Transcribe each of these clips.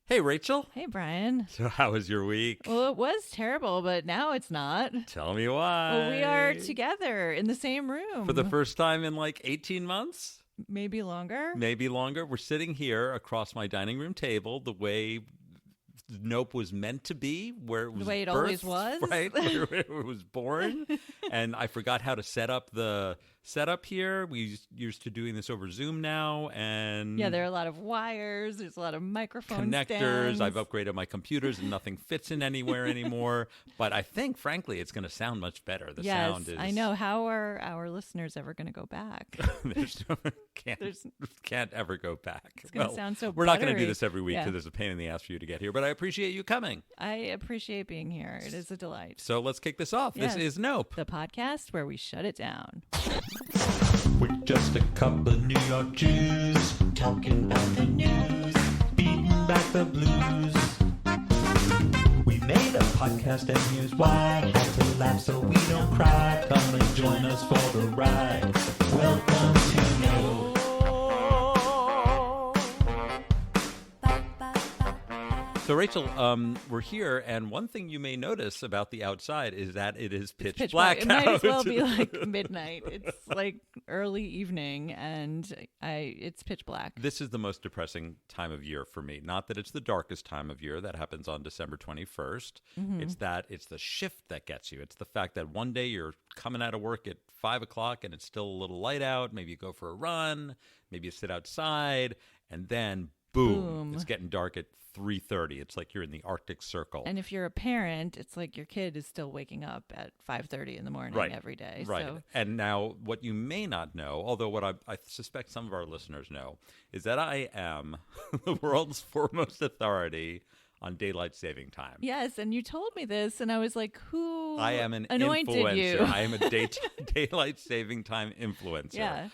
Hey, Rachel. Hey, Brian. So how was your week? Well, it was terrible, but now it's not. Tell me why. Well, we are together in the same room. For the first time in like 18 months? Maybe longer. Maybe longer. We're sitting here across my dining room table the way Nope was meant to be, where it was the way it birthed, always was. Right, where it was born. And I forgot how to set up the setup here. We used to doing this over Zoom now, and yeah, there are a lot of wires. There's a lot of microphone connectors. stands. I've upgraded my computers, and nothing fits in anywhere anymore. But I think, frankly, it's going to sound much better. The sound is. I know. How are our listeners ever going to go back? Can't ever go back. It's going to sound so. We're not going to do this every week because Yeah. there's a pain in the ass for you to get here. But I appreciate you coming. I appreciate being here. It is a delight. So let's kick this off. Yes. This is Nope, The podcast where we shut it down. We're just a couple of New York Jews talking about the news, beating back the blues. We made a podcast and here's why. Had to laugh so we don't cry. Come and join us for the ride. Welcome to Nope. So, Rachel, we're here, and one thing you may notice about the outside is that it is pitch black. It might as well out. be like midnight. It's like early evening, and it's pitch black. This is the most depressing time of year for me. Not that it's the darkest time of year. That happens on December 21st. Mm-hmm. It's the shift that gets you. It's the fact that one day you're coming out of work at 5 o'clock, and it's still a little light out. Maybe you go for a run. Maybe you sit outside, and then boom. It's getting dark at 3:30. It's like you're in the Arctic Circle. And if you're a parent, it's like your kid is still waking up at 5:30 in the morning every day. Right. So. And now what you may not know, although what I suspect some of our listeners know, is that I am the world's foremost authority on daylight saving time. Yes, and you told me this, and I was like, who I am an anointed influencer. you? I am a daylight saving time influencer. Yeah.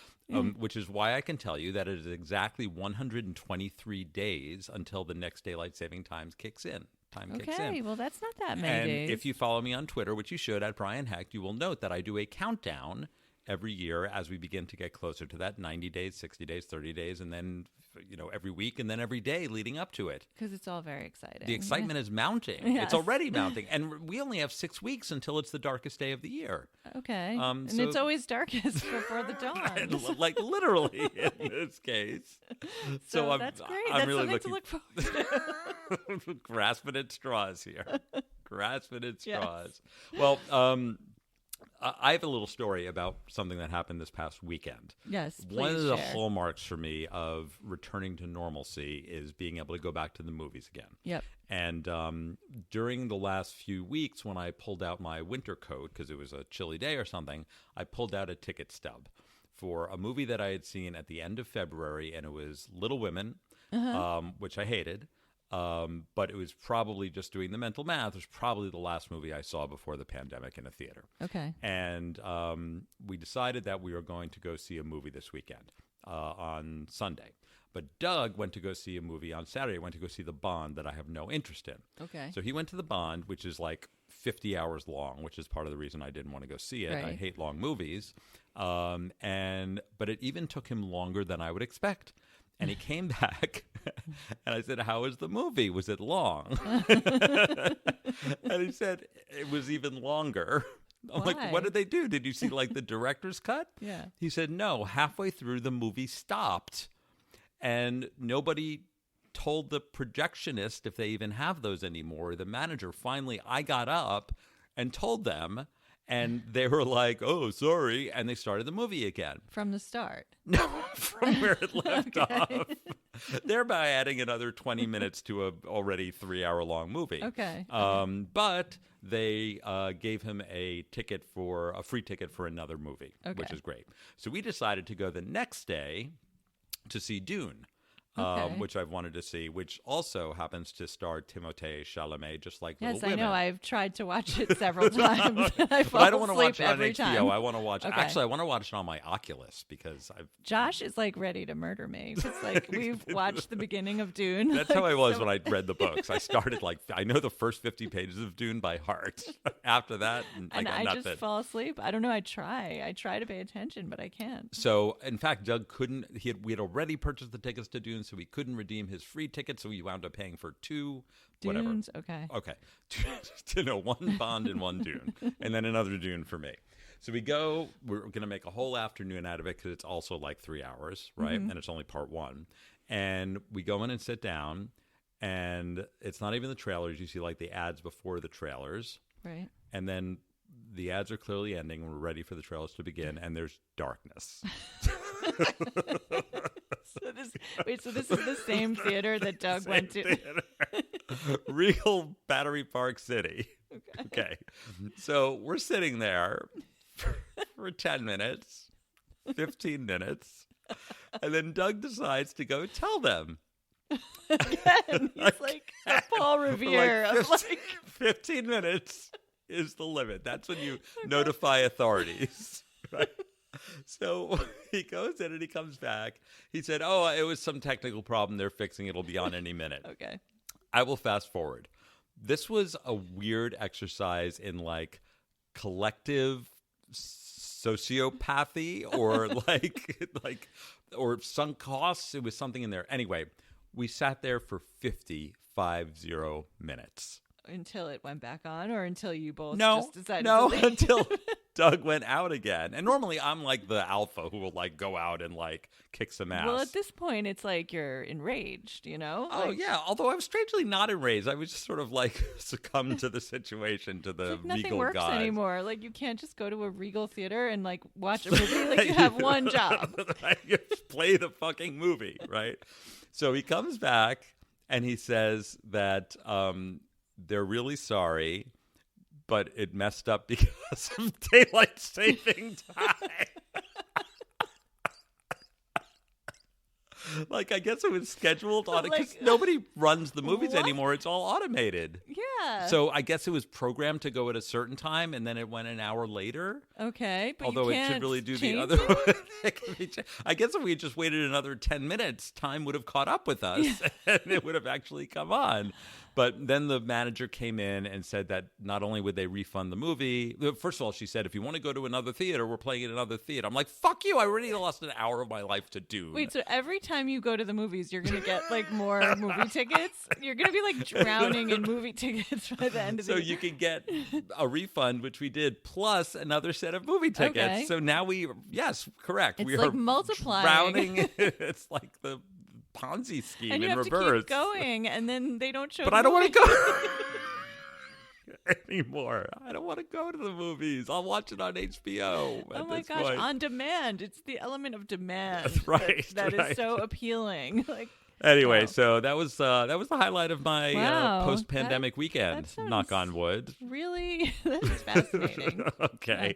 Which is why I can tell you that it is exactly 123 days until the next daylight saving time kicks in. Okay, well, that's not that many and days. if you follow me on Twitter, which you should, at Brian Hecht, you will note that I do a countdown every year as we begin to get closer to that 90 days, 60 days, 30 days, and then every week and then every day leading up to it. Because it's all very exciting. The excitement is mounting. Yes. It's already mounting. And we only have 6 weeks until it's the darkest day of the year. Okay. And so- it's always darkest before the dawn. Like literally in this case. So I'm, that's great. I'm That's really something to look forward to. grasping at straws here. Grasping at Yes. straws. Well, I have a little story about something that happened this past weekend. Yes, please One of the share. hallmarks for me of returning to normalcy is being able to go back to the movies again. Yep. And during the last few weeks, when I pulled out my winter coat, because it was a chilly day or something, I pulled out a ticket stub for a movie that I had seen at the end of February, and it was Little Women, which I hated. But it was probably, just doing the mental math, it was probably the last movie I saw before the pandemic in a theater. Okay. And we decided that we were going to go see a movie this weekend on Sunday. But Doug went to go see a movie on Saturday. Went to go see The Bond that I have no interest in. Okay. So he went to The Bond, which is like 50 hours long, which is part of the reason I didn't want to go see it. Right. I hate long movies. But it even took him longer than I would expect. And he came back, and I said, "How was the movie? Was it long?" And he said, "It was even longer." I'm Why? like, "What did they do? Did you see like the director's cut?" Yeah. He said, "No. Halfway through, the movie stopped, and nobody told the projectionist, if they even have those anymore, the manager. Finally, I got up and told them." And they were like, "Oh, sorry," and they started the movie again. From the start. No, from where it left off, thereby adding another 20 minutes to a already 3-hour-long movie. Okay. But they gave him a free ticket for another movie, which Okay. is great. So we decided to go the next day to see Dune. Okay. Which I've wanted to see, which also happens to star Timothée Chalamet, just like Yes, Little I Women. know. I've tried to watch it several times. I But fall I don't want to asleep watch it on every HBO. time. I want to watch. Okay. Actually, I want to watch it on my Oculus because I've. Josh is like ready to murder me. It's like we've watched the beginning of Dune. That's how I was when I read the books. I started I know the first 50 pages of Dune by heart. After that, I and got I nothing. just fall asleep. I don't know. I try to pay attention, but I can't. So, in fact, Doug couldn't. We had already purchased the tickets to Dune so he couldn't redeem his free ticket, so he wound up paying for 2 Dunes, whatever. Okay. No, 1 Bond and 1 Dune, and then another Dune for me. So we go, we're going to make a whole afternoon out of it because it's also like 3 hours, right? And it's only part 1. And we go in and sit down, and it's not even the trailers. You see like the ads before the trailers. Right. And then the ads are clearly ending. We're ready for the trailers to begin, and there's darkness. So this is the same theater that Doug went to. Regal Battery Park City. Okay. So we're sitting there for 10 minutes, 15 minutes, and then Doug decides to go tell them. Again, he's like the Paul Revere of 15 minutes is the limit. That's when you notify authorities, right? So he goes in and he comes back. He said, "Oh, it was some technical problem. They're fixing it. It'll be on any minute." Okay. I will fast forward. This was a weird exercise in like collective sociopathy or or sunk costs. It was something in there. Anyway, we sat there for 50 minutes. Until it went back on, or until you both No, just decided no, to leave? until Doug went out again. And normally I'm like the alpha who will like go out and like kick some ass. Well, at this point, it's like you're enraged, you know? Oh, Like, yeah. Although I was strangely not enraged. I was just sort of like succumbed to the situation, to the like nothing Regal works gods. anymore. Like you can't just go to a Regal theater and like watch a movie. Like you have one job. You play the fucking movie, right? So he comes back and he says that they're really sorry, but it messed up because of daylight saving time. Like, I guess it was scheduled on it because nobody runs the movies anymore. It's all automated. Yeah. So I guess it was programmed to go at a certain time, and then it went an hour later. Okay, but Although you it can't should really do the change other it? way. I guess if we had just waited another 10 minutes, time would have caught up with us and it would have actually come on. But then the manager came in and said that not only would they refund the movie, first of all, she said, if you want to go to another theater, we're playing at another theater. I'm like, fuck you. I already lost an hour of my life to Dune. Wait, so every time you go to the movies, you're going to get like more movie tickets? You're going to be like drowning in movie tickets by the end of the So you can get a refund, which we did, plus another set of movie tickets. Okay. So now yes, correct. It's we like are multiplying. drowning. It's like the Ponzi scheme and you in have reverse. to keep going, and then they don't show But the I don't want movie. to go anymore. I don't want to go to the movies. I'll watch it on HBO. Oh my gosh, point. on demand. It's the element of demand. That's right, That right. is so appealing. Like, Anyway, wow. so that was the highlight of my Wow. post-pandemic weekend. that sounds Knock on wood. Really, that's fascinating. Okay,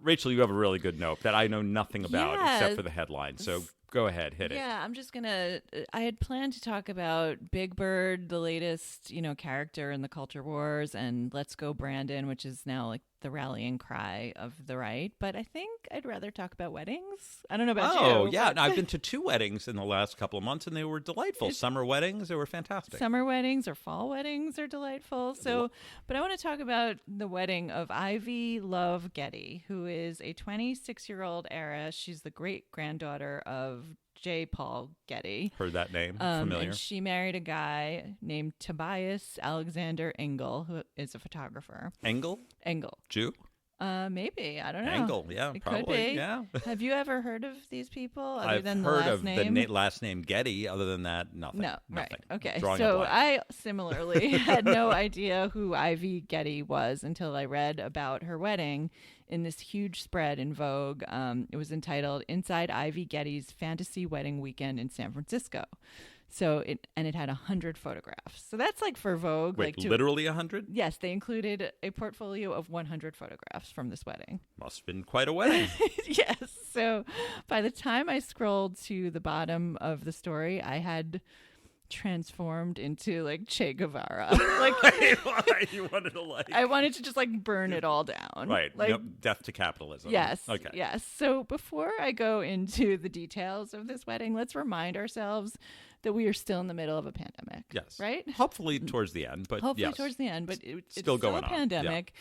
Rachel, you have a really good note that I know nothing about Yeah. except for the headline. So go ahead, hit it. Yeah, I'm just gonna. I had planned to talk about Big Bird, the latest, character in the culture wars, and Let's Go Brandon, which is now like the rallying cry of the right. But I think I'd rather talk about weddings. I don't know about you. Oh, yeah. but- No, I've been to 2 weddings in the last couple of months, and they were delightful. Summer weddings, they were fantastic. Summer weddings or fall weddings are delightful. So, but I want to talk about the wedding of Ivy Love Getty, who is a 26-year-old heiress. She's the great granddaughter of J. Paul Getty. Heard that name. Familiar. And she married a guy named Tobias Alexander Engel, who is a photographer. Engel? Jew? Maybe. I don't know. Engel, yeah, It probably. could be. Yeah. Have you ever heard of these people other I've than heard the last of name? the last name Getty. Other than that, nothing. No, Nothing. right. Okay. Drawing a So blank. I similarly had no idea who Ivy Getty was until I read about her wedding in this huge spread in Vogue. It was entitled Inside Ivy Getty's Fantasy Wedding Weekend in San Francisco. So it had 100 photographs. So that's like for Vogue. Wait, like literally 100? Yes, they included a portfolio of 100 photographs from this wedding. Must have been quite a wedding. Yes. So by the time I scrolled to the bottom of the story, I had transformed into like Che Guevara. Like You wanted to like... I wanted to just like burn it all down. Right. Like, Nope. Death to capitalism. yes. Okay. Yes. So before I go into the details of this wedding, let's remind ourselves that we are still in the middle of a pandemic. Yes. Right? Hopefully towards the end, but Hopefully yes. towards the end, but it's Still going a on. Yeah. pandemic.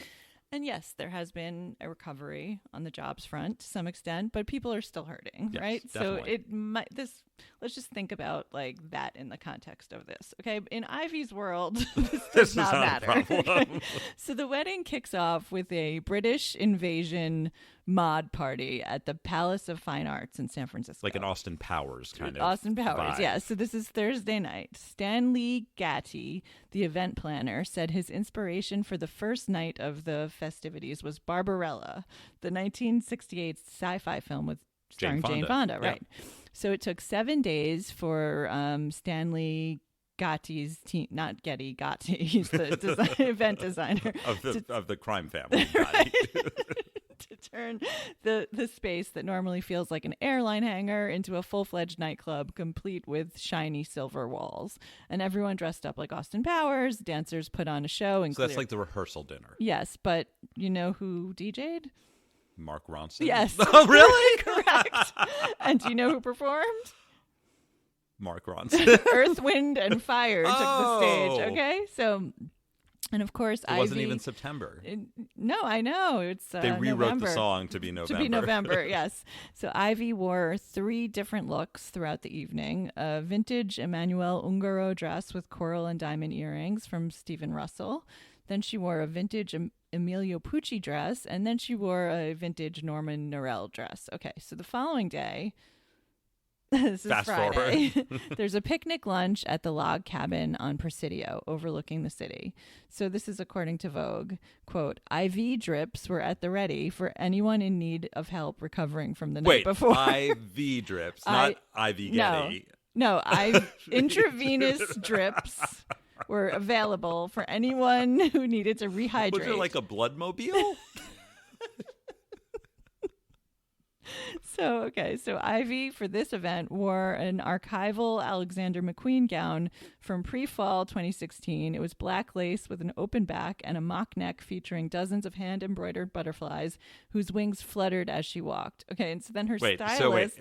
And yes, there has been a recovery on the jobs front to some extent, but people are still hurting, Yes, right? definitely. So this let's just think about like that in the context of this. Okay, in Ivy's world, this This does is not not a matter. problem. So the wedding kicks off with a British invasion mod party at the Palace of Fine Arts in San Francisco. Like an Austin Powers kind of Austin Powers, vibe. yeah. So this is Thursday night. Stanley Getty, the event planner, said his inspiration for the first night of the festivities was Barbarella, the 1968 sci-fi film with starring Jane Fonda, Yeah. right? So it took 7 days for Stanley Getty's team, not Getty, Getty, he's the event designer of the crime family. Right. to turn the space that normally feels like an airline hangar into a full-fledged nightclub, complete with shiny silver walls. And everyone dressed up like Austin Powers. Dancers put on a show. So that's like the rehearsal dinner. Yes, but you know who DJ'd? Mark Ronson? Yes. Oh, really? Correct. And do you know who performed? Mark Ronson. Earth, Wind, and Fire took the stage. Oh. Okay, so... And of course, It wasn't even September. No, I know. It's They rewrote November. the song to be November. To be November, yes. So Ivy wore 3 different looks throughout the evening. A vintage Emmanuel Ungaro dress with coral and diamond earrings from Stephen Russell. Then she wore a vintage Emilio Pucci dress. And then she wore a vintage Norman Norell dress. Okay, so the following day... This is Fast Friday. There's a picnic lunch at the log cabin on Presidio overlooking the city. So this is according to Vogue. Quote, IV drips were at the ready for anyone in need of help recovering from the night before. IV drips, not IV Getty. No, intravenous drips were available for anyone who needed to rehydrate. Was it like a blood mobile? So Ivy for this event wore an archival Alexander McQueen gown from pre-fall 2016. It was black lace with an open back and a mock neck featuring dozens of hand-embroidered butterflies whose wings fluttered as she walked. Okay, and so then her stylist...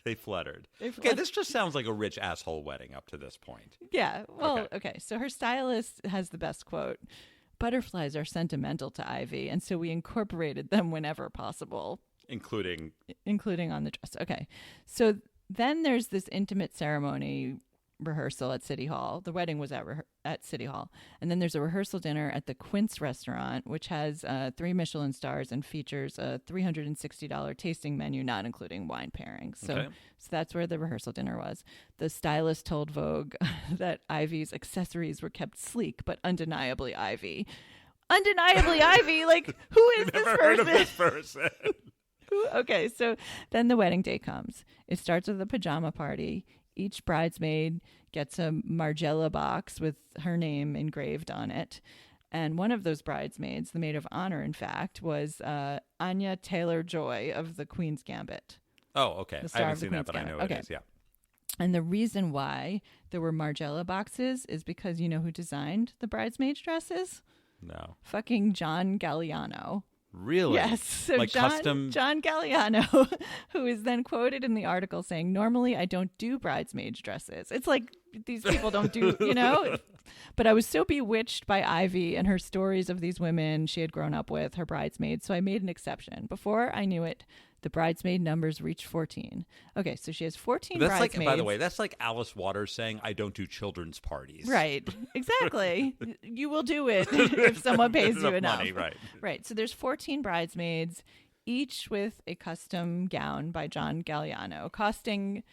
They fluttered. Okay, this just sounds like a rich asshole wedding up to this point. Yeah, well, okay. So her stylist has the best quote. Butterflies are sentimental to Ivy, and so we incorporated them whenever possible. Including on the dress. Okay. So then there's this intimate ceremony rehearsal at City Hall. The wedding was at City Hall. And then there's a rehearsal dinner at the Quince restaurant, which has 3 Michelin stars and features a $360 tasting menu, not including wine pairings. So that's where the rehearsal dinner was. The stylist told Vogue that Ivy's accessories were kept sleek, but undeniably Ivy. Undeniably Ivy? Like, who is this person? Heard of this person. Okay, so then the wedding day comes. It starts with a pajama party. Each bridesmaid gets a Margiela box with her name engraved on it. And one of those bridesmaids, the maid of honor, in fact, was Anya Taylor-Joy of the Queen's Gambit. Oh, okay. I haven't seen that, Queen's but I know Gambit. it is, yeah. And the reason why there were Margiela boxes is because you know who designed the bridesmaids' dresses? No. Fucking John Galliano. Really? Yes. So like John Galliano, who is then quoted in the article saying, normally I don't do bridesmaids dresses. It's like these people don't do, you know. But I was so bewitched by Ivy and her stories of these women she had grown up with, her bridesmaids. So I made an exception. Before I knew it, the bridesmaid numbers reached 14. Okay, so she has 14 bridesmaids. Like, by the way, that's like Alice Waters saying, I don't do children's parties. Right. Exactly. You will do it if someone pays you enough. Money, right. Right. So there's 14 bridesmaids, each with a custom gown by John Galliano, costing,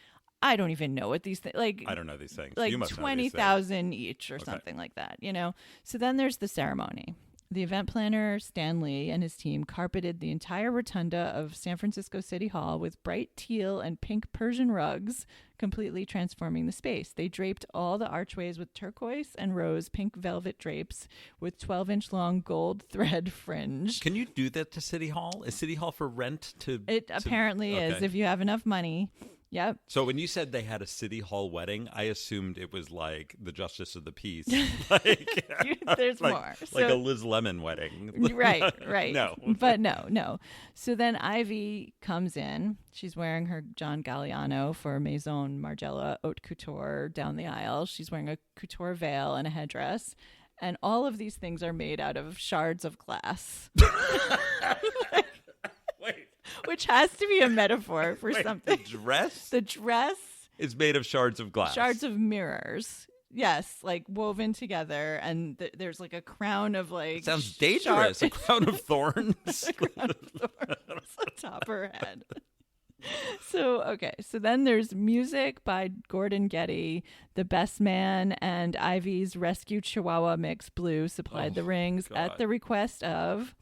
I don't even know what these things, like. I don't know these things. Like you must $20,000 each or something like that, you know? So then there's the ceremony. The event planner, Stan Lee, and his team carpeted the entire rotunda of San Francisco City Hall with bright teal and pink Persian rugs, completely transforming the space. They draped all the archways with turquoise and rose pink velvet drapes with 12-inch long gold thread fringe. Can you do that to City Hall? Is City Hall for rent? It apparently is, if you have enough money. Yep. So when you said they had a City Hall wedding, I assumed it was like the Justice of the Peace. Like, there's like, more. Like a Liz Lemon wedding. Right. No. But no. So then Ivy comes in. She's wearing her John Galliano for Maison Margiela Haute Couture down the aisle. She's wearing a couture veil and a headdress. And all of these things are made out of shards of glass. Wait. which has to be a metaphor for Wait, something. The dress The dress, is made of shards of glass. shards of mirrors. Yes, like woven together, and there's like a crown of like. It sounds dangerous. A crown of thorns. A crown of thorns atop her head. So then there's music by Gordon Getty. The Best Man and Ivy's Rescue Chihuahua Mix Blue supplied the rings God. at the request of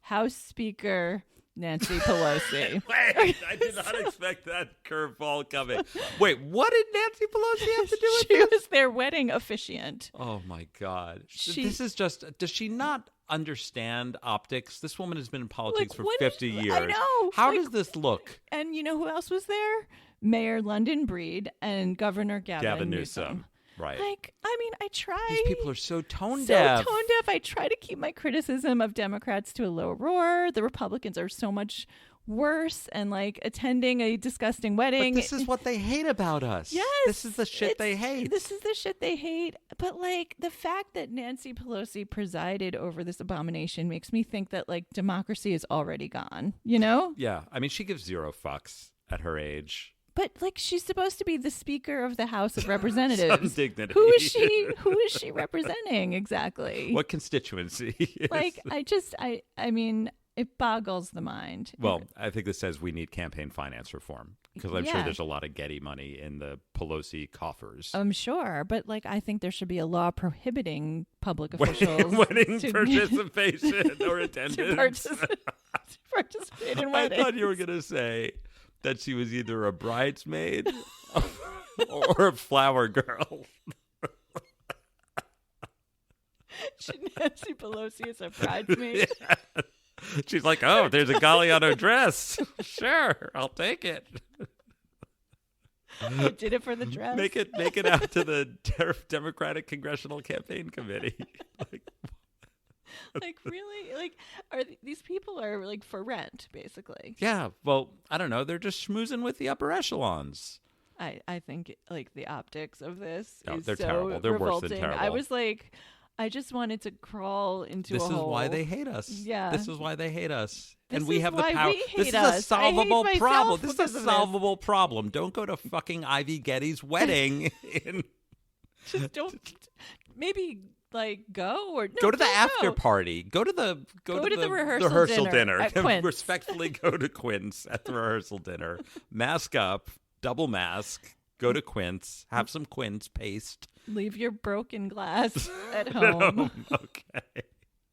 House Speaker Nancy Pelosi. Wait, I did not expect that curveball coming. Wait, what did Nancy Pelosi have to do with She this? was their wedding officiant. Oh my God. She- This is just, does she not understand optics? This woman has been in politics Like, for what 50 is- years. I know. How Like- does this look? And you know who else was there? Mayor London Breed and Governor Gavin Newsom. Right. Like, I mean, I try. These people are so tone so deaf. tone deaf. I try to keep my criticism of Democrats to a low roar. The Republicans are so much worse, and like attending a disgusting wedding. But this is what they hate about us. Yes, This is the shit they hate. This is the shit they hate. But like the fact that Nancy Pelosi presided over this abomination makes me think that like democracy is already gone. You know? Yeah. I mean, she gives zero fucks at her age. But like she's supposed to be the Speaker of the House of Representatives. Some dignity. Who is she? Who is she representing exactly? What constituency? Like I mean, it boggles the mind. Well, I think this says we need campaign finance reform because I'm sure Yeah. there's a lot of Getty money in the Pelosi coffers. I'm sure, but like I think there should be a law prohibiting public officials Wedding to- participation or to attendance. participate in I weddings. thought you were going to say that she was either a bridesmaid or a flower girl. Nancy Pelosi is a bridesmaid. She's like, oh, there's a Galliano dress. Sure, I'll take it. I did it for the dress. Make it out to the Democratic Congressional Campaign Committee. Like really, like these people are like for rent, basically. Yeah, well, I don't know. They're just schmoozing with the upper echelons. I think like the optics of this No, is they're so terrible. They're worse than revolting. terrible. I was like, I just wanted to crawl into This a is hole. why they hate us. Yeah. This is why they hate us. This And we is have the why power. we This hate is us. a I hate solvable myself problem. This because is a of this. solvable problem. Don't go to fucking Ivy Getty's wedding. Just don't. Maybe like go or no, Go to the don't after go. party. Go to the rehearsal dinner at Quinn's. Respectfully go to Quinn's at the rehearsal dinner. Mask up, double mask. Go to Quince. Have some Quince paste. Leave your broken glass at home. Okay.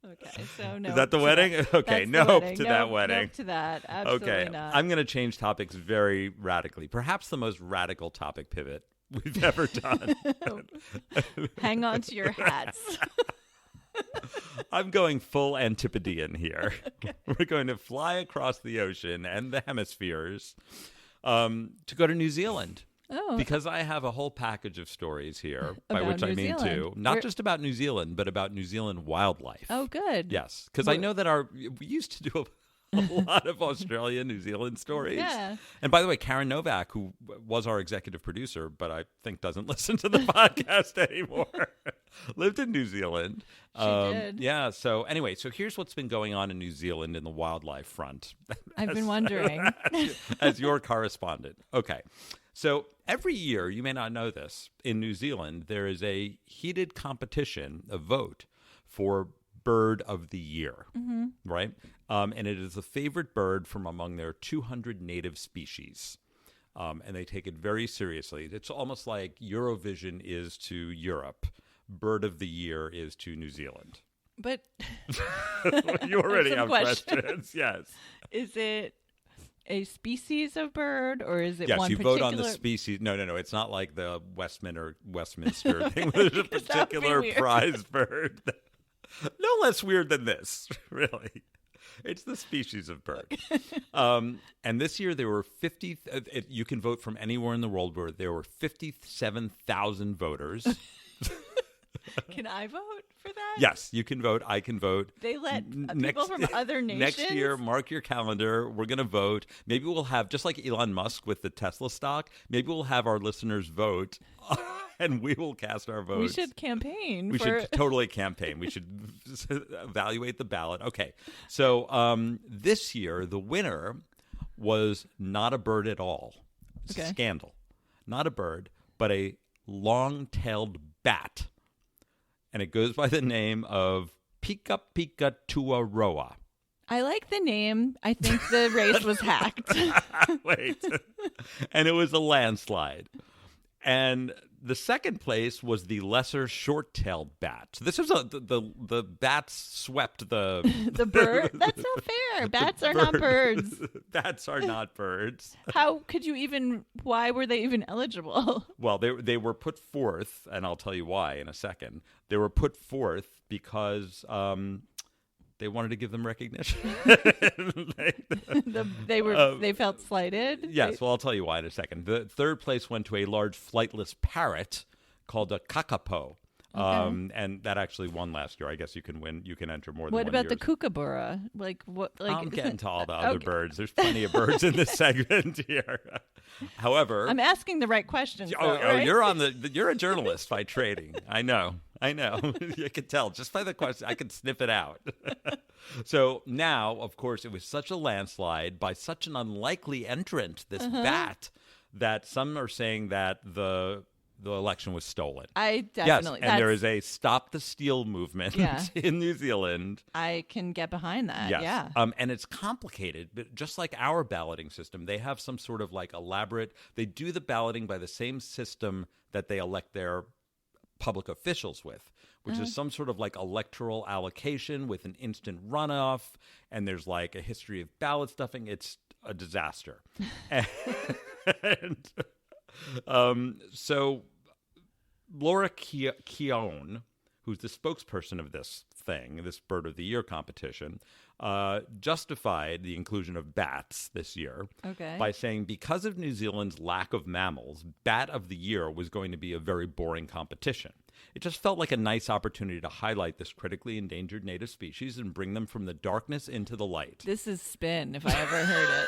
Okay, so no. Is that the to wedding? that. Okay, That's the nope wedding. to Nope, that wedding. Nope to that. Absolutely Okay, not. I'm going to change topics very radically. Perhaps the most radical topic pivot we've ever done. Hang on to your hats. I'm going full Antipodean here. Okay. We're going to fly across the ocean and the hemispheres to go to New Zealand. Oh, Because I have a whole package of stories here, by About which I New mean Zealand. two. Not We're- just about New Zealand, but about New Zealand wildlife. oh, good. Yes, because I know that we used to do a lot of Australia, New Zealand stories. Yeah. And by the way, Karen Novak, who was our executive producer, but I think doesn't listen to the podcast anymore, lived in New Zealand. She did. Yeah. So anyway, so here's what's been going on in New Zealand in the wildlife front. I've been wondering. As your correspondent. Okay. So every year, you may not know this, in New Zealand, there is a heated competition, a vote for bird of the year, right? And it is the favorite bird from among their 200 native species. And they take it very seriously. It's almost like Eurovision is to Europe. Bird of the year is to New Zealand. But You already some have questions. questions. Yes. is it a species of bird, or is it Yes, one you particular? vote on the species. No. It's not like the Westminster thing. There's a That would be particular weird. prize bird. No less weird than this, really. It's the species of bird. And this year there were 50. You can vote from anywhere in the world where there were 57,000 voters. Can I vote for that? Yes, you can vote. I can vote. They let N- people from other nations. Next year, mark your calendar. We're going to vote. Maybe we'll have, just like Elon Musk with the Tesla stock, maybe we'll have our listeners vote and we will cast our votes. We should campaign. We should totally campaign. We should evaluate the ballot. Okay. So this year, the winner was not a bird at all. It's a scandal. Not a bird, but a long-tailed bat. And it goes by the name of Pika Pika Tuaroa. I like the name. I think the race was hacked. Wait. And it was a landslide. And the second place was the lesser short-tailed bat. So this was the bats swept the the bird. That's not fair. Bats are not birds. Bats are not birds. How could you even? Why were they even eligible? Well, they were put forth, and I'll tell you why in a second. They were put forth because they wanted to give them recognition. They felt slighted. Yes, well, I'll tell you why in a second. The third place went to a large flightless parrot called a kakapo. And that actually won last year. I guess you can win. You can enter more than what one about year. the kookaburra? Like what? Like I'm getting to all the other birds. There's plenty of birds in this segment here. However, I'm asking the right questions. Right? You're a journalist by training. I know. You can tell just by the question. I can sniff it out. So now, of course, it was such a landslide by such an unlikely entrant, this bat, that some are saying that the election was stolen. I definitely. Yes, and there is a Stop the Steal movement in New Zealand. I can get behind that, yes. Yeah. And it's complicated, but just like our balloting system, they have some sort of like elaborate, they do the balloting by the same system that they elect their public officials with, which is some sort of like electoral allocation with an instant runoff, and there's like a history of ballot stuffing. It's a disaster. So Laura Keown, who's the spokesperson of this thing, this Bird of the Year competition, justified the inclusion of bats this year by saying because of New Zealand's lack of mammals, Bat of the Year was going to be a very boring competition. It just felt like a nice opportunity to highlight this critically endangered native species and bring them from the darkness into the light. This is spin, if I ever heard it.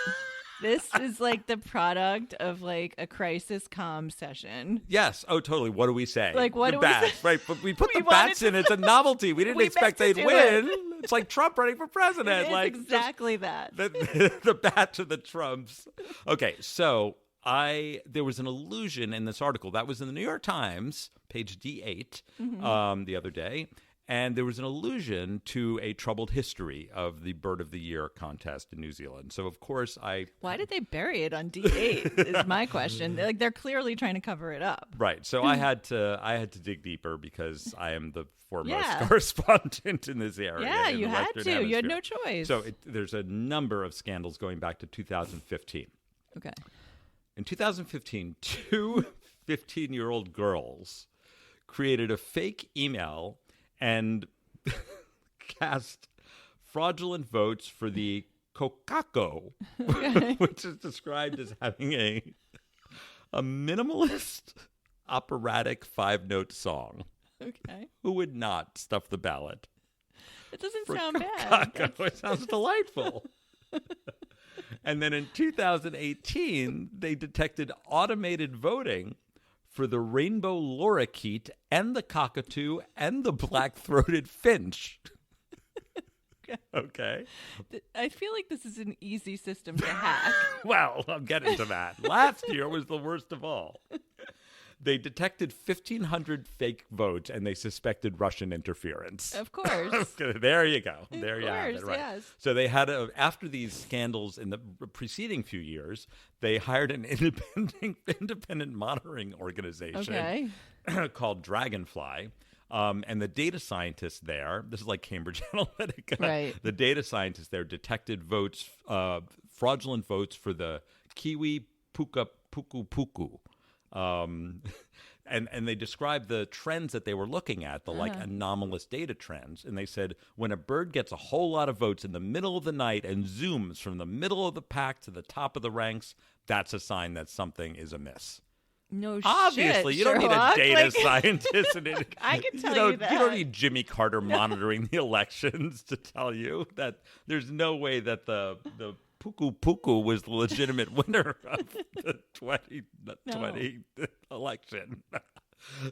This is like the product of like a crisis comm session. Yes. Oh, totally. What do we say? Like, what do bats, we say? Right. But we put the bats in. It's a novelty. We didn't expect they'd win. It's like Trump running for president. It's like exactly that. The bats are the Trumps. Okay. So there was an allusion in this article that was in the New York Times, page D8, the other day. And there was an allusion to a troubled history of the Bird of the Year contest in New Zealand. So, of course, Why did they bury it on D8 is my question. They're clearly trying to cover it up. Right. So I had to dig deeper because I am the foremost correspondent in this area. Yeah, you had to. Hemisphere. You had no choice. So there's a number of scandals going back to 2015. Okay. In 2015, two 15-year-old girls created a fake email and cast fraudulent votes for the Kokako, which is described as having a minimalist operatic 5-note song. Okay. Who would not stuff the ballot? It doesn't sound bad. It sounds delightful. And then in 2018, they detected automated voting for the rainbow lorikeet and the cockatoo and the black-throated finch. Okay. I feel like this is an easy system to hack. Well, I'm getting to that. Last year was the worst of all. They detected 1,500 fake votes, and they suspected Russian interference. Of course. There you go. There you have it. Right. Yes. So they had after these scandals in the preceding few years, they hired an independent monitoring organization called Dragonfly. And the data scientists there, this is like Cambridge Analytica. Right. The data scientists there detected votes, fraudulent votes for the Kiwi Puka Puku Puku. And they described the trends that they were looking at, the like anomalous data trends. And they said when a bird gets a whole lot of votes in the middle of the night and zooms from the middle of the pack to the top of the ranks, that's a sign that something is amiss. No Obviously, shit, you don't Sherlock. need a data scientist. I can tell you that. You don't need Jimmy Carter monitoring the elections to tell you that there's no way that the Puku Puku was the legitimate winner of the 2020 election.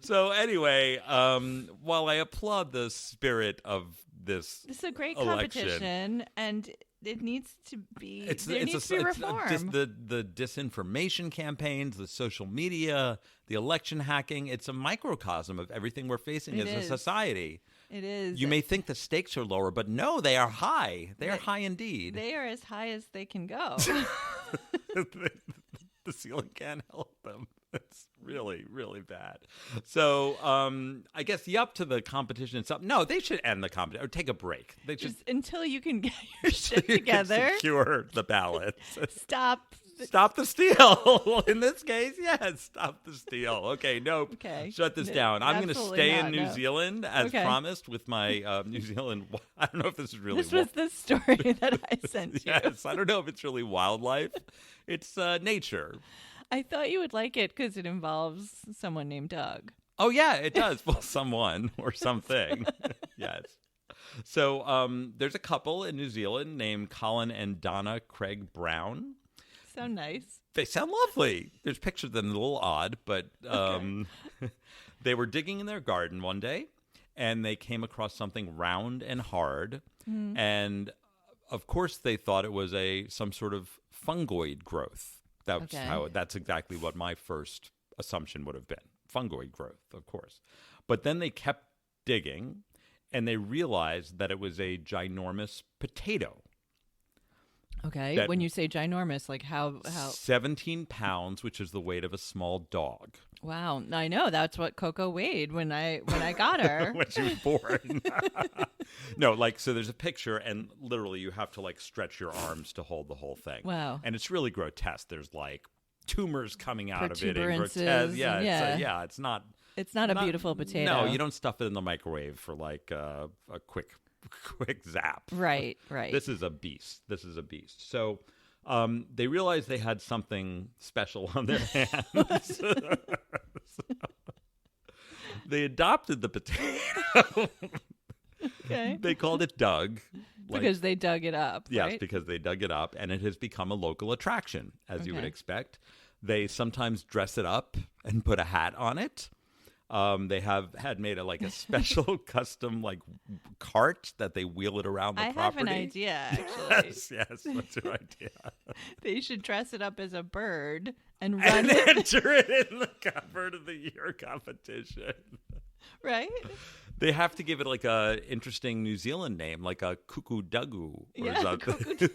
So anyway, while I applaud the spirit of this This is a great election, competition, and it needs to be. There it's needs to be reform. just the disinformation campaigns, the social media, the election hacking. It's a microcosm of everything we're facing as a society. It is. You may think the stakes are lower, but no, they are high. They are high indeed. They are as high as they can go. The ceiling can't help them. It's really, really bad. So I guess to the competition itself. No, they should end the competition or take a break. They should Just until you can get your shit together. Secure the ballots. Stop the steal. In this case, yes, stop the steal. Okay, nope. Okay. Shut this down. I'm going to stay in New Zealand as promised with my New Zealand. I don't know if this is really. This was the story that I sent you. Yes, I don't know if it's really wildlife. It's nature. I thought you would like it because it involves someone named Doug. Oh, yeah, it does. Well, someone or something. Yes. So there's a couple in New Zealand named Colin and Donna Craig Brown. Sound nice. They sound lovely. There's pictures of them, a little odd, but they were digging in their garden one day, and they came across something round and hard. Mm-hmm. And, of course, they thought it was some sort of fungoid growth. That's exactly what my first assumption would have been. Fungoid growth, of course. But then they kept digging, and they realized that it was a ginormous potato. Okay. When you say ginormous, like how 17 pounds, which is the weight of a small dog. Wow. I know. That's what Coco weighed when I got her. When she was born. No, so there's a picture, and literally you have to stretch your arms to hold the whole thing. Wow. And it's really grotesque. There's tumors coming out of it. And grotesque. Yeah. It's not. It's not a beautiful potato. No, you don't stuff it in the microwave for a quick zap. Right. This is a beast. So they realized they had something special on their hands. They adopted the potato. Okay. They called it Doug. Because they dug it up, Yes, right? because they dug it up, and it has become a local attraction, as you would expect. They sometimes dress it up and put a hat on it. They had made a special custom cart that they wheel it around the property. I have an idea, actually. Yes, what's your idea? They should dress it up as a bird and enter it in the cover of the year competition. Right? They have to give it a interesting New Zealand name, like a cuckoo duggu or something.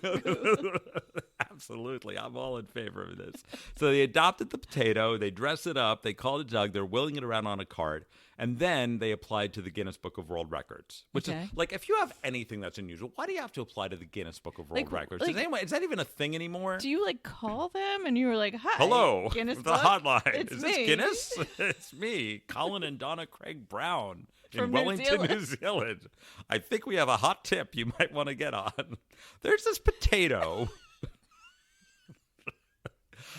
Absolutely. I'm all in favor of this. So they adopted the potato, they dress it up, they called it Doug, they're wheeling it around on a cart, and then they applied to the Guinness Book of World Records. Which is if you have anything that's unusual, why do you have to apply to the Guinness Book of World Records? Is that even a thing anymore? Do you call them and you were like, hi, hello, Guinness the Book? hotline. Is this Guinness? It's me, Colin and Donna Craig Brown. From in Wellington, New Zealand. I think we have a hot tip you might want to get on. There's this potato.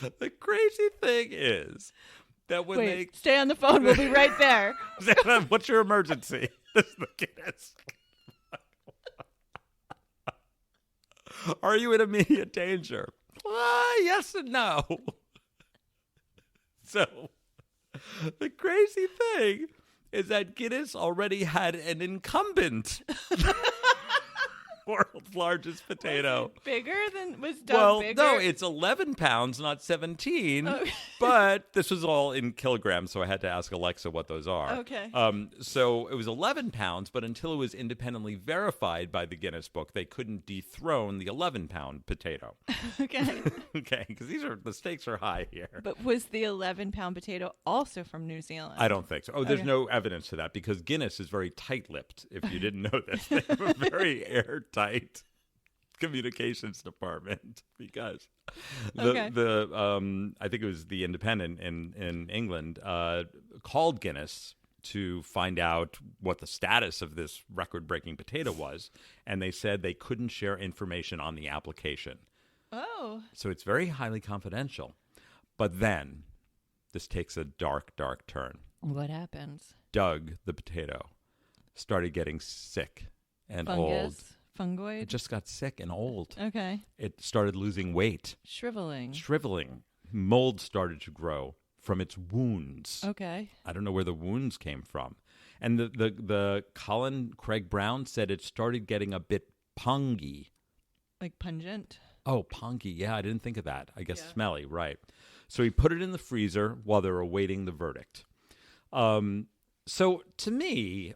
The crazy thing is that when stay on the phone. We'll be right there. What's your emergency? This is the Guinness. Are you in immediate danger? Yes and no. So the crazy thing is that Guinness already had an incumbent world's largest potato. Was Doug bigger? No, it's 11 pounds, not 17. Oh. But this was all in kilograms, so I had to ask Alexa what those are. Okay. So it was 11 pounds, but until it was independently verified by the Guinness Book, they couldn't dethrone the 11-pound potato. Okay. Okay, because the stakes are high here. But was the 11-pound potato also from New Zealand? I don't think so. Oh, there's no evidence to that because Guinness is very tight-lipped, if you didn't know this. They have a very airtight communications department because I think it was the Independent in England called Guinness to find out what the status of this record-breaking potato was, and they said they couldn't share information on the application. Oh. So it's very highly confidential. But then this takes a dark, dark turn. What happens? Doug, the potato, started getting sick and old. Fungoid? It just got sick and old. Okay. It started losing weight. Shriveling. Mold started to grow from its wounds. Okay. I don't know where the wounds came from. And the Colin Craig Brown said it started getting a bit pungy. Like pungent? Oh, pungy. Yeah, I didn't think of that. I guess Yeah. smelly, right. So he put it in the freezer while they were awaiting the verdict. So to me,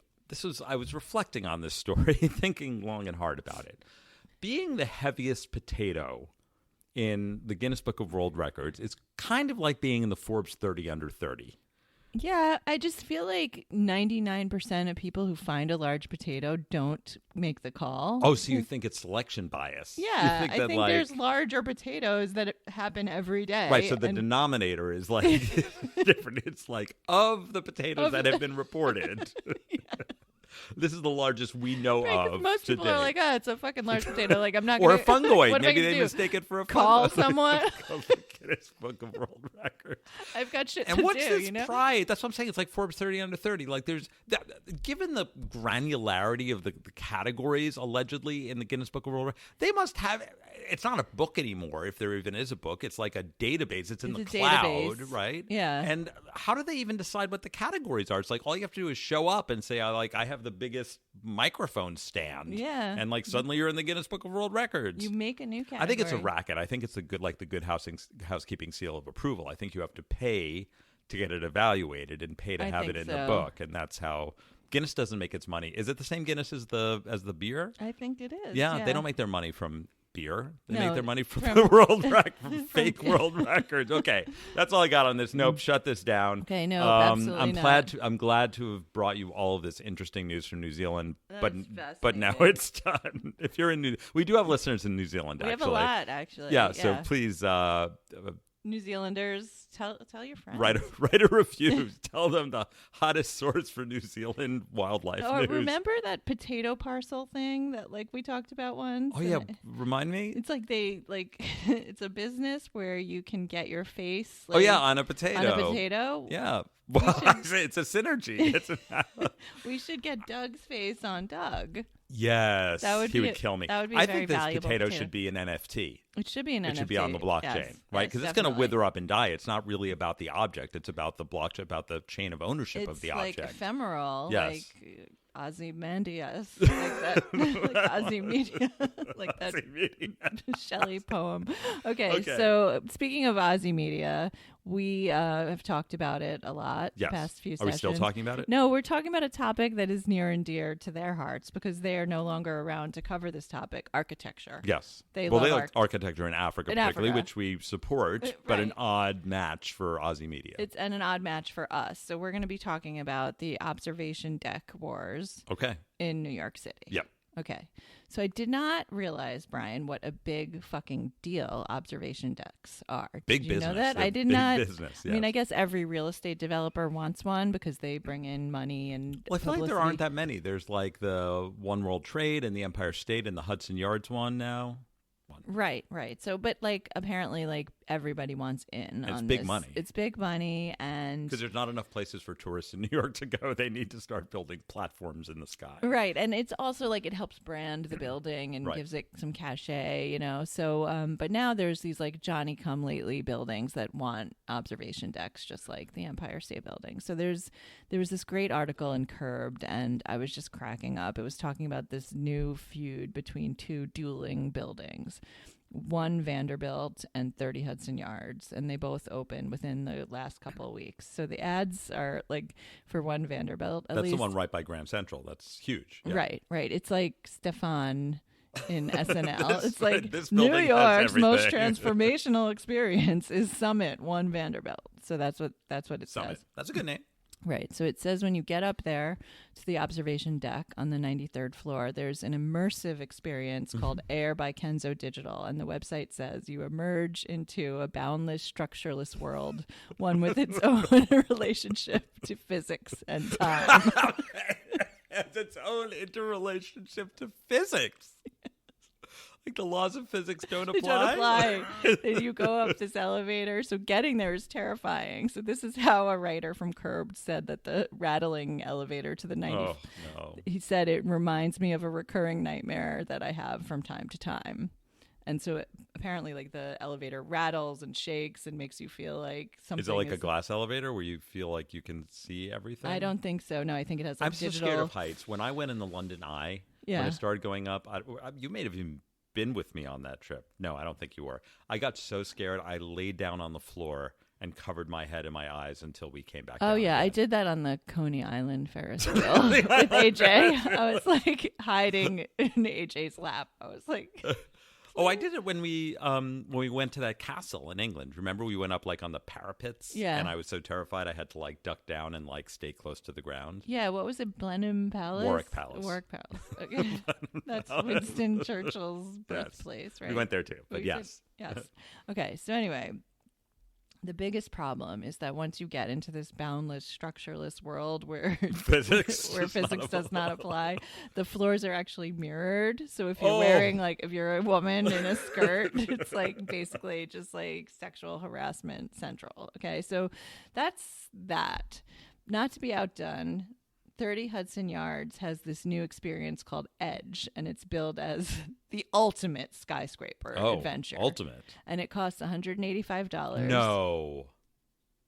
I was reflecting on this story, thinking long and hard about it. Being the heaviest potato in the Guinness Book of World Records is kind of like being in the Forbes 30 under 30. Yeah, I just feel like 99% of people who find a large potato don't make the call. Oh, so you think it's selection bias? Yeah, you think I think there's larger potatoes that happen every day. Right, so the denominator is like different. It's like of the potatoes that have been reported. This is the largest we know of. Most people today. are like, oh, it's a fucking large potato. Like, I'm not or going a fungoid. What Maybe am I they do? mistake it for a Call fungoid. someone. Of the Guinness Book of World Records. I've got shit And to what's do, this you know? pride? That's what I'm saying. It's like Forbes 30 under 30. Like there's given the granularity of the categories allegedly in the Guinness Book of World Records, they must have. It's not a book anymore, if there even is a book. It's like a database. It's in the cloud, database. right? Yeah. And how do they even decide what the categories are? It's like all you have to do is show up and say, I have the biggest microphone stand. Yeah. And like suddenly you're in the Guinness Book of World Records. You make a new category. I think it's a racket. I think it's the good housekeeping seal of approval. I think you have to pay to get it evaluated and pay to I have think it in so. the book, and that's how Guinness doesn't make its money. Is it the same Guinness as the beer? I think it is. Yeah, they don't make their money from beer. They No, make their money from from- the world from fake world records. Okay, that's all I got on this. Nope, shut this down. Okay, no, absolutely I'm not. I'm glad to have brought you all of this interesting news from New Zealand, but now fascinating. it's done. If you're in we do have listeners in New Zealand. We actually. have a lot, actually. Yeah, so please New Zealanders, tell your friends. write a review. Tell them the hottest source for New Zealand wildlife news. Remember that potato parcel thing that we talked about once? Oh yeah, remind me. It's like it's a business where you can get your face. Oh yeah, on a potato. On a potato. Yeah. Well, I say it's a synergy. We should get Doug's face on Doug. Yes, he would kill me. That would be I very think this valuable potato too. should be an NFT. It should be an NFT. It should be on the blockchain, yes. right? Yes, Because it's going to definitely. wither up and die. It's not really about the object. It's about the blockchain, about the chain of ownership of the It's object. ephemeral. Yes. Like Ozymandias. Like that. Like Ozymedia. Like that Shelley poem. Okay, so speaking of Ozymedia, we have talked about it a lot the past few Are sessions. we still talking about it? No, we're talking about a topic that is near and dear to their hearts because they are no longer around to cover this topic, architecture. Yes. They they love like architecture in Africa, particularly, which we support, but an odd match for Aussie media. It's an odd match for us. So we're going to be talking about the observation deck wars in New York City. Yep. Okay. So I did not realize, Brian, what a big fucking deal observation decks are. Big did you business. know that? They're I did big not. Business, yes. I mean, I guess every real estate developer wants one because they bring in money and Well, I feel like there publicity. aren't that many. There's like the One World Trade and the Empire State and the Hudson Yards one now. Right. So, but apparently, everybody wants in. And it's on big this. money. It's big money, and Because there's not enough places for tourists in New York to go. They need to start building platforms in the sky. right, and it's also it helps brand the building and gives it some cachet, So, but now there's these Johnny Come Lately buildings that want observation decks, just like the Empire State Building. So there was this great article in Curbed, and I was just cracking up. It was talking about this new feud between two dueling buildings. One Vanderbilt and 30 Hudson Yards, and they both opened within the last couple of weeks. So the ads are for one Vanderbilt. At That's least, the one right by Grand Central. That's huge. Yeah. Right. It's like Stefan in SNL. It's like this New building has York's most everything. transformational experience is Summit One Vanderbilt. So that's what it Summit. says. That's a good name. Right. So it says when you get up there to the observation deck on the 93rd floor, there's an immersive experience called Air by Kenzo Digital. And the website says you emerge into a boundless, structureless world, one with its own relationship to physics and time. Has its own interrelationship to physics. Like the laws of physics don't They apply. don't apply. And you go up this elevator. So getting there is terrifying. So this is how a writer from Curbed said that the rattling elevator to the 90. Oh, no. He said it reminds me of a recurring nightmare that I have from time to time. And so apparently like the elevator rattles and shakes and makes you feel like something. Is it like a glass elevator where you feel like you can see everything? I don't think so. No, I think it has like I'm digital. so scared of heights. When I went in the London Eye, when it started going up, you may have even been with me on that trip. No, I don't think you were. I got so scared, I laid down on the floor and covered my head and my eyes until we came back. Oh, down yeah. again. I did that on the Coney Island Ferris wheel with AJ. I was like hiding in AJ's lap. I was like... Oh, I did it when we went to that castle in England. Remember, we went up like on the parapets. Yeah. And I was so terrified I had to like duck down and like stay close to the ground. Yeah. What was it? Blenheim Palace? Warwick Palace. Warwick Palace. Okay. That's Winston Churchill's birthplace, right? We went there too, but yes. Yes. Okay. So anyway, the biggest problem is that once you get into this boundless, structureless world where physics does not apply, the floors are actually mirrored. So if you're wearing if you're a woman in a skirt, it's like basically just like sexual harassment central. Okay, so that's that. Not to be outdone, 30 Hudson Yards has this new experience called Edge, and it's billed as the ultimate skyscraper adventure. Ultimate. And it costs $185. No.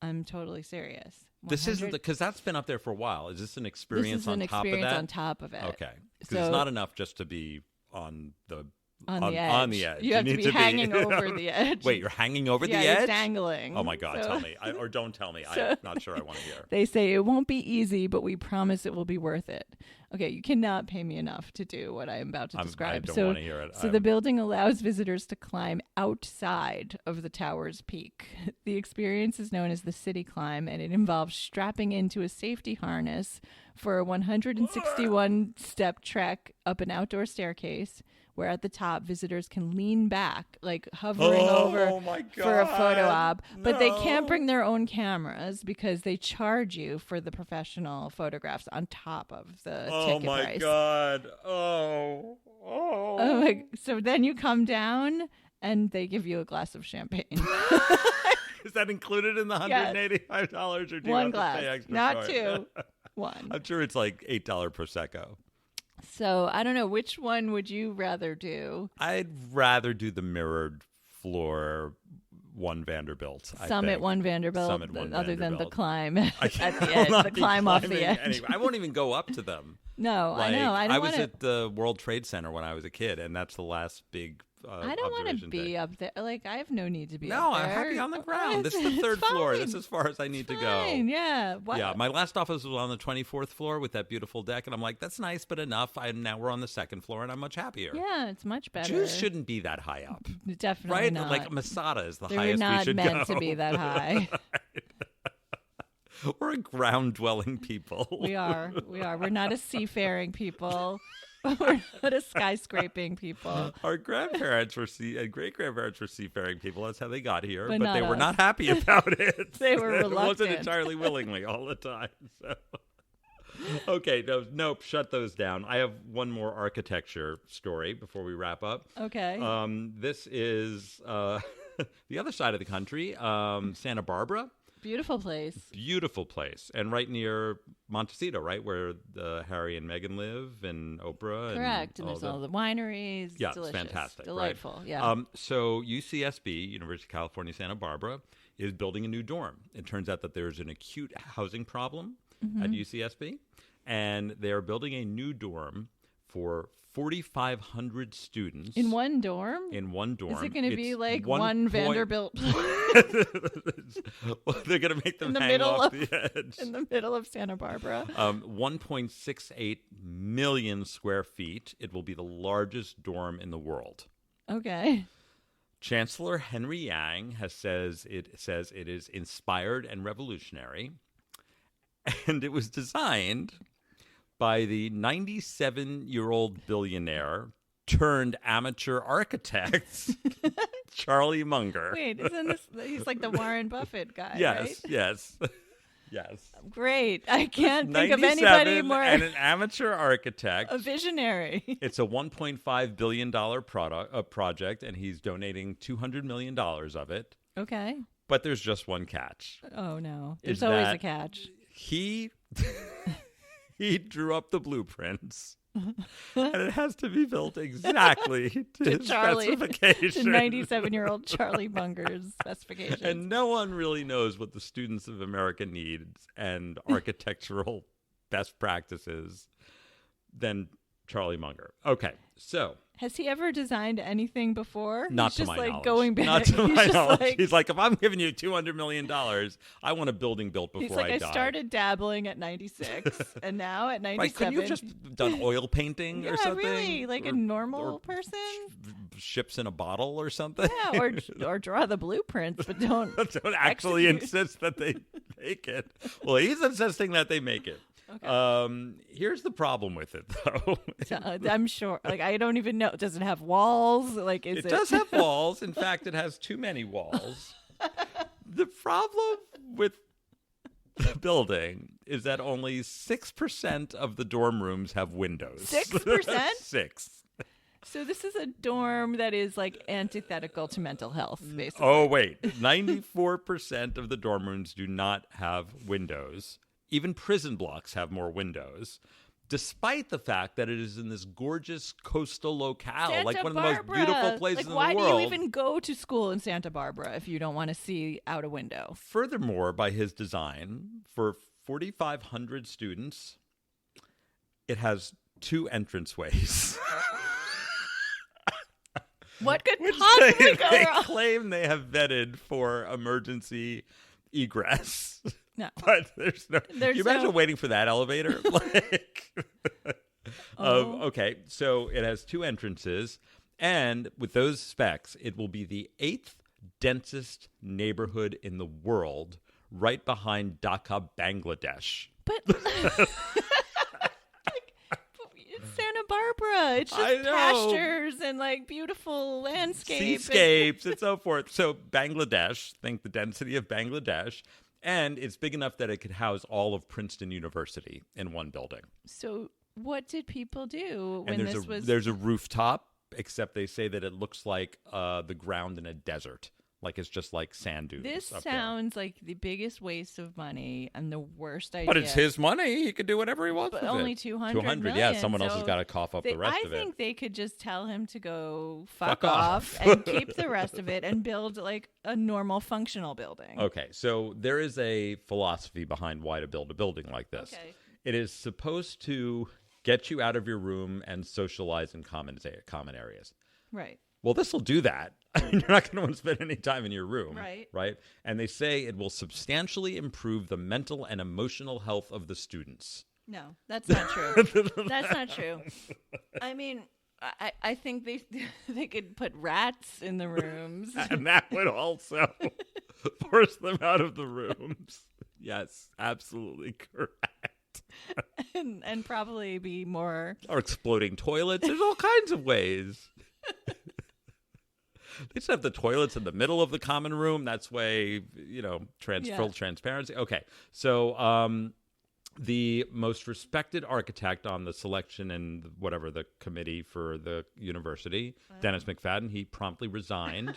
I'm totally serious. This isn't because that's been up there for a while. Is this an experience on top of that? This is an experience on top of it. Okay. Because it's not enough just to be on the edge. On the edge. You have to be hanging over the edge. Wait, you're hanging over the you're edge? Dangling. Oh my God, tell me. Or don't tell me. I'm not sure I want to hear. They say it won't be easy, but we promise it will be worth it. Okay, you cannot pay me enough to do what I am about to describe. I don't want to hear it. So the building allows visitors to climb outside of the tower's peak. The experience is known as the City Climb, and it involves strapping into a safety harness for a 161-step trek up an outdoor staircase, where at the top visitors can lean back, like hovering over for a photo op. But they can't bring their own cameras because they charge you for the professional photographs on top of the ticket price. Oh my God. Oh. So then you come down and they give you a glass of champagne. Is that included in the $185 or do you one have glass, to pay extra not for it? two, one. I'm sure it's like $8 Prosecco. So I don't know, which one would you rather do? I'd rather do the mirrored floor one Vanderbilt. Summit one Vanderbilt, Summit one other Vanderbilt. than the climb at the edge, the climb off the edge. Anyway, I won't even go up to them. No, I know. I was at the World Trade Center when I was a kid, and that's the last big I don't want to be up there. Like, I have no need to be up No, there. I'm happy on the ground. This is the third floor. This is as far as I need to go. Yeah. Yeah, my last office was on the 24th floor with that beautiful deck, and I'm like, that's nice, but enough. Now we're on the second floor, and I'm much happier. Yeah, it's much better. Jews shouldn't be that high up. Definitely right? not. Like Masada is the They highest were we not should meant go. to be that high. We're a ground-dwelling people. We are. We're not a seafaring people. We're not a skyscraping people. Our grandparents were and great-grandparents were seafaring people. That's how they got here, but not they were us. not happy about it. They were It wasn't reluctant. entirely willingly all the time. So. Okay, nope, shut those down. I have one more architecture story before we wrap up. Okay. This is the other side of the country, Santa Barbara. Beautiful place. Beautiful place. And right near Montecito, right, where Harry and Meghan live and Oprah. Correct. And there's all the wineries. Yeah, Delicious. it's fantastic. Delightful. Right? Yeah. So UCSB, University of California, Santa Barbara, is building a new dorm. It turns out that there's an acute housing problem at UCSB, and they're building a new dorm for 4,500 students. In one dorm? In one dorm. Is it going to be like one Vanderbilt? They're going to make them in the hang middle off of the edge. In the middle of Santa Barbara. 1.68 million square feet. It will be the largest dorm in the world. Okay. Chancellor Henry Yang says it is inspired and revolutionary, and it was designed by the 97-year-old billionaire turned amateur architect, Charlie Munger. Wait, isn't this? He's like the Warren Buffett guy, Yes, right? yes. Yes. Great. I can't think of anybody more. And an amateur architect. A visionary. It's a $1.5 billion project, and he's donating $200 million of it. Okay. But there's just one catch. Oh, no. Is There's always that a catch. He He drew up the blueprints. And it has to be built exactly to his Charlie, specifications. to 97-year-old Charlie Bunger's specifications. And no one really knows what the students of America need and architectural best practices than Charlie Munger. Okay, so has he ever designed anything before? Not He's to just my like knowledge. going back. Not to He's my just knowledge. like, He's like, if I'm giving you $200 million, I want a building built before he's like, I I die. started dabbling at 96, and now at 97. Right? Couldn't you have just done oil painting yeah, or something? really, like or, a normal or person. Ships in a bottle or something. Yeah, or draw the blueprints, but don't Don't actually execute. insist that they make it. Well, he's insisting that they make it. Okay. Here's the problem with it, though. I'm sure. Like, I don't even know. Does it have walls? Like, is it? It does have walls. In fact, it has too many walls. The problem with the building is that only 6% of the dorm rooms have windows. 6%? 6. So this is a dorm that is like antithetical to mental health, basically. Oh, wait. 94% of the dorm rooms do not have windows. Even prison blocks have more windows, despite the fact that it is in this gorgeous coastal locale, Santa like one Barbara. of the most beautiful places like, in the why world. do you even go to school in Santa Barbara if you don't want to see out a window? Furthermore, by his design, for 4,500 students, it has 2 entranceways. What could Which possibly go they wrong? claim they have vetted for emergency egress. No. But there's no. There's you imagine no- waiting for that elevator? Like, Oh. okay, so it has 2 entrances, and with those specs, it will be the 8th densest neighborhood in the world, right behind Dhaka, Bangladesh. But it's Santa Barbara. It's I just know. pastures and like beautiful landscape. Seascapes and so forth. So Bangladesh, think the density of Bangladesh, and it's big enough that it could house all of Princeton University in one building. So what did people do when And there's this was? there's a rooftop, except they say that it looks like the ground in a desert. Like it's just like sand dunes. This up there. sounds like the biggest waste of money and the worst idea. But it's his money. He can do whatever he wants But with only it. 200 200, million, yeah. Someone else has so got to cough up the rest I of it. think they could just tell him to go fuck Fuck off off. and keep the rest of it and build like a normal functional building. Okay, so there is a philosophy behind why to build a building like this. Okay. It is supposed to get you out of your room and socialize in common areas. Right. Well, this will do that. I mean, you're not going to want to spend any time in your room. Right. Right? And they say it will substantially improve the mental and emotional health of the students. No, that's not true. That's not true. I mean, I think they could put rats in the rooms And that would also force them out of the rooms. Yes, absolutely correct. and probably be more. Or exploding toilets. There's all kinds of ways. They just have the toilets in the middle of the common room. That's way, full transparency. Okay, so the most respected architect on the selection and whatever the committee for the university, Dennis McFadden, he promptly resigned.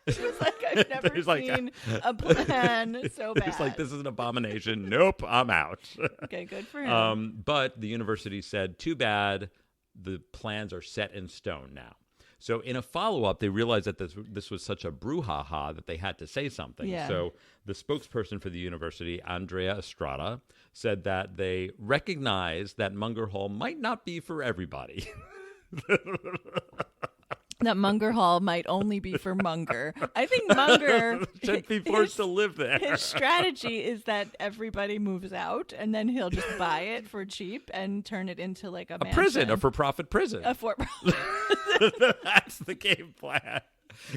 It was like I've never He's like, seen a plan so bad. He's like, this is an abomination. Nope, I'm out. Okay, good for him. But the university said, too bad, the plans are set in stone now. So in a follow-up, they realized that this was such a brouhaha that they had to say something. Yeah. So the spokesperson for the university, Andrea Estrada, said that they recognize that Munger Hall might not be for everybody. That Munger Hall might only be for Munger. I think Munger Should be forced to live there. His strategy is that everybody moves out, and then he'll just buy it for cheap and turn it into like a mansion. Prison, a for-profit prison. That's the game plan.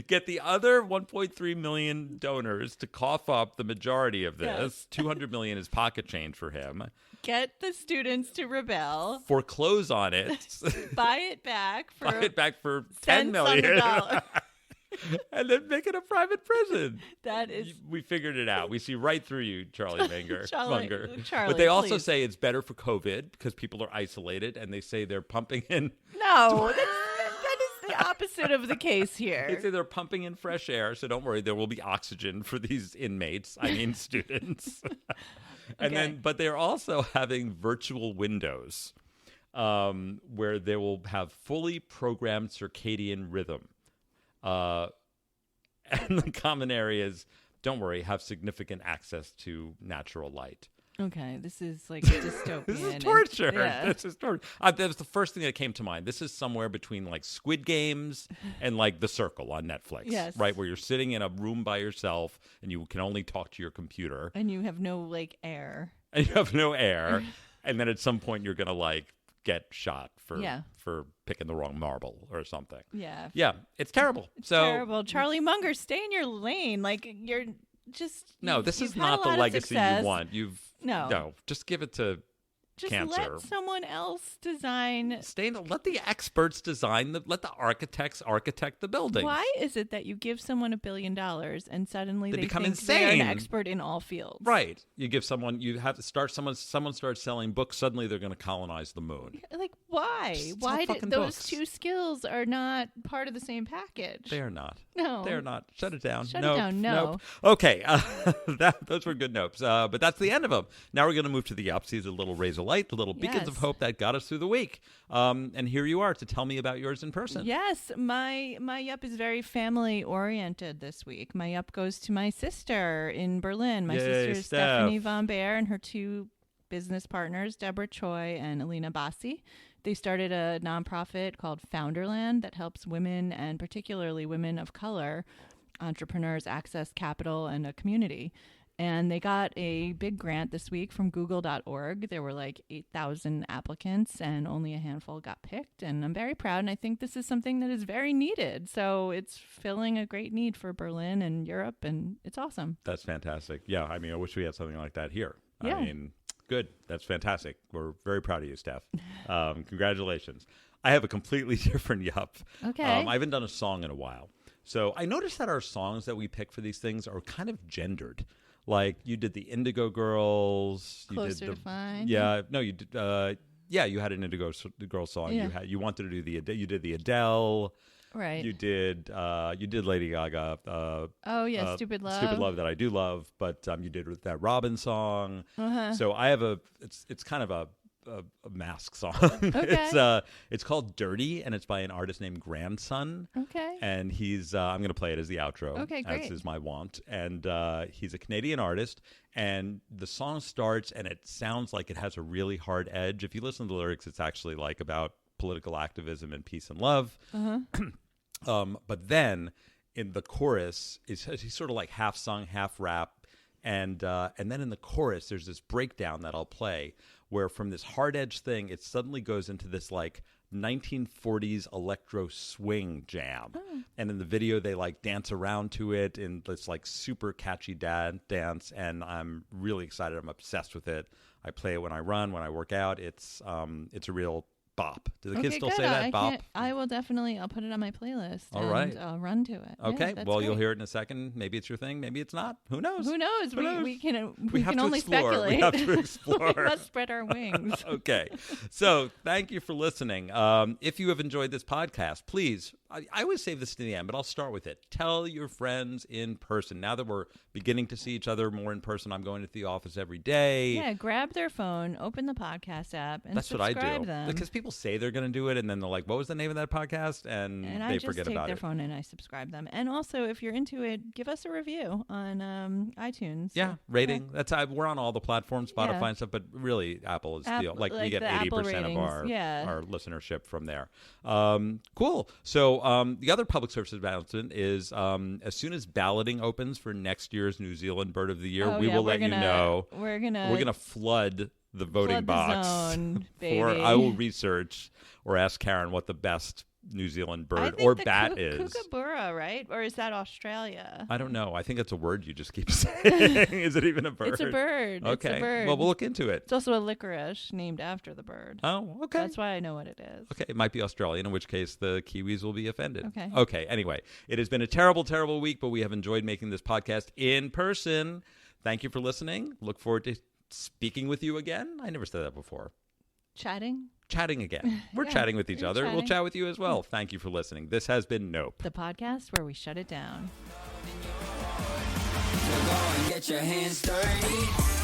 Get the other 1.3 million donors to cough up the majority of this. Yes. $200 million is pocket change for him. Get the students to rebel. Foreclose on it. Buy it back for Buy it back for $10 cents on the million. dollar. And then make it a private prison. That is We figured it out. We see right through you, Charlie Munger. Charlie, But they also please. say it's better for COVID because people are isolated, and they say they're pumping in. No, that is the opposite of the case They here. say they're pumping in fresh air, so don't worry, there will be oxygen for these inmates. I mean, students. And Okay. then, but they're also having virtual windows where they will have fully programmed circadian rhythm. And the common areas, don't worry, have significant access to natural light. Okay, this is like dystopian. This is torture. Yeah. This is torture. That was the first thing that came to mind. This is somewhere between like Squid Games and like The Circle on Netflix. Yes. Right, where you're sitting in a room by yourself and you can only talk to your computer. And you have no like air. And you have no air. And then at some point you're going to like get shot for picking the wrong marble or something. Yeah. Yeah, it's terrible. It's so terrible. Charlie Munger, stay in your lane. Like you're just no, this you've is had not a the lot of legacy success. you want. No, just give it to Just cancer. let someone else design. Let the experts design let the architects architect the building. Why is it that you give someone $1 billion and suddenly They they become think they're an insane. expert in all fields? Right. You give someone, you have to start, someone starts selling books, suddenly they're going to colonize the moon. Like why? Just Why sell did fucking those books. two skills are not part of the same package? They are not. No. They're not. Shut it down. Shut it Nope. down, no. Nope. Okay. Those were good nopes. But that's the end of them. Now we're going to move to the ups. These are little rays of light, the little beacons of Yes. hope that got us through the week. And here you are to tell me about yours in person. Yes, my yup is very family oriented this week. My yup goes to my sister in Berlin. My Yay, sister is Steph. Stephanie Von Baer and her two business partners, Deborah Choi and Alina Bassi. They started a nonprofit called Founderland that helps women, and particularly women of color, entrepreneurs access capital and a community. And they got a big grant this week from google.org. There were like 8,000 applicants and only a handful got picked. And I'm very proud. And I think this is something that is very needed. So it's filling a great need for Berlin and Europe. And it's awesome. That's fantastic. Yeah. I mean, I wish we had something like that here. Yeah. I mean, good. That's fantastic. We're very proud of you, Steph. Congratulations. I have a completely different yup. Okay. I haven't done a song in a while. So I noticed that our songs that we pick for these things are kind of gendered. Like you did the Indigo Girls. You Closer did to Fine. Yeah. No, you did. Yeah, you had an Indigo Girls song. Yeah. You wanted to do you did the Adele. Right. You did Lady Gaga. Oh, yeah. Stupid Love. Stupid Love that I do love, but you did that Robin song. Uh-huh. So I have it's kind of a mask song. Okay. It's called Dirty, and it's by an artist named Grandson. Okay. And he's I'm going to play it as the outro. Okay, great. As is my want. And he's a Canadian artist, and the song starts, and it sounds like it has a really hard edge. If you listen to the lyrics, it's actually like about political activism and peace and love. Uh-huh. But then in the chorus, he's sort of like half sung, half rap. And then in the chorus, there's this breakdown that I'll play where from this hard edge thing, it suddenly goes into this like 1940s electro swing jam. And in the video, they like dance around to it in this like super catchy dance. And I'm really excited. I'm obsessed with it. I play it when I run, when I work out. It's a real bop. Do the kids still good. say that? Bop? I will definitely. I'll put it on my playlist. All and right. I'll run to it. Okay. Yeah, that's Well, you'll great. hear it in a second. Maybe it's your thing. Maybe it's not. Who knows? Who knows? Who knows? We can We have can to only explore. speculate. We have to explore. We must spread our wings. Okay. So thank you for listening. If you have enjoyed this podcast, please, I always save this to the end, but I'll start with it. Tell your friends in person. Now that we're beginning to see each other more in person, I'm going to the office every day. Yeah, grab their phone, open the podcast app, and That's what I subscribe do. them. Because people say they're going to do it, and then they're like, what was the name of that podcast? And And they I just forget take about their it. phone and I subscribe them. And also, if you're into it, give us a review on iTunes. Yeah, rating. We're on all the platforms, Spotify Yeah. and stuff, but really Apple is Apple- like we like get the Apple 80% of ratings. Yeah. our listenership from there. Cool. So the other public service announcement is as soon as balloting opens for next year's New Zealand Bird of the Year, Oh, we yeah, will we're let you gonna- know. We're gonna Flood the voting flood the box. zone, Or baby. I will research or ask Karen what the best New Zealand I bird think or the bat is. Kookaburra, right? Or is that Australia? I don't know. I think it's a word you just keep saying. Is it even a bird? It's a bird. Okay. It's a bird. Well, we'll look into it. It's also a licorice named after the bird. Oh, okay. That's why I know what it is. Okay, it might be Australian, in which case the Kiwis will be offended. Okay. Okay, anyway, it has been a terrible, terrible week, but we have enjoyed making this podcast in person. Thank you for listening. Look forward to speaking with you again. I never said that before. Chatting? Chatting again. We're Yeah, chatting with each we're other. We'll chatting. chat with you as well. Thank you for listening. This has been Nope. The podcast where we shut it down. So go and get your hands dirty.